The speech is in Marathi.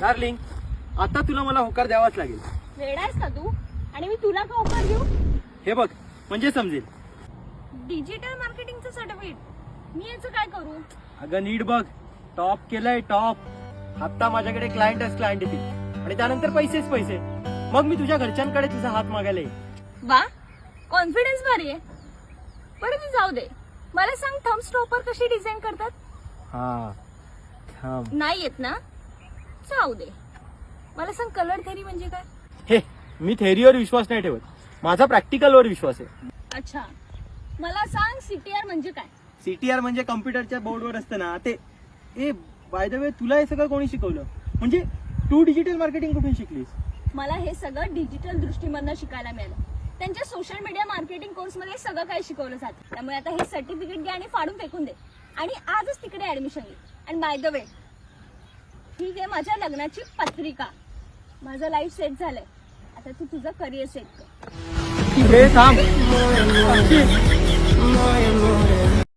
डार्लिंग, आता तुला मला होकार द्यावाच लागेल. वेडा आहेस का तू? आणि मी तुला का ऑफर देऊ? हे बघ, म्हणजे समजेल. डिजिटल मार्केटिंगचं सर्टिफिकेट मी याचं काय करू? अगं नीट बघ, टॉप केलंय टॉप. आता माझ्याकडे क्लायंटच क्लायंट येतील आणि त्यानंतर पैसेच पैसे. मग मी तुझ्या घरच्यांकडे तुझा हात मागायला येईल. वा, कॉन्फिडन्स भारी आहे. बरं ती जाऊ दे, मला सांग थंब स्टॉपर कशी डिझाईन करतात? हा थांब. नाही येत ना? जाऊ दे. मला सांग कलर थेरी म्हणजे काय? हे, मी थेअरीवर विश्वास नाही ठेवत, माझा प्रॅक्टिकलवर विश्वास आहे. अच्छा, मला सांग सीटीआर म्हणजे काय? सीटीआर म्हणजे कम्प्युटरच्या बोर्डवर असतं ना ते. ए बाय द वे, तुला हे सगळं कोणी शिकवलं? म्हणजे तू डिजिटल मार्केटिंग कुठून शिकलीस? मला हे सगळं डिजिटल दृष्टीमधनं शिकायला मिळालं. त्यांच्या सोशल मीडिया मार्केटिंग कोर्समध्ये सगळं काही शिकवलं जातं. त्यामुळे आता हे सर्टिफिकेट घे आणि फाडून फेकून दे आणि आजच तिकडे ऍडमिशन घे. आणि बाय द वे, ही घे माझ्या लग्नाची पत्रिका. माझं लाईफ सेट झालंय, आता तू तुझं करिअर सेट कर. हे थांब.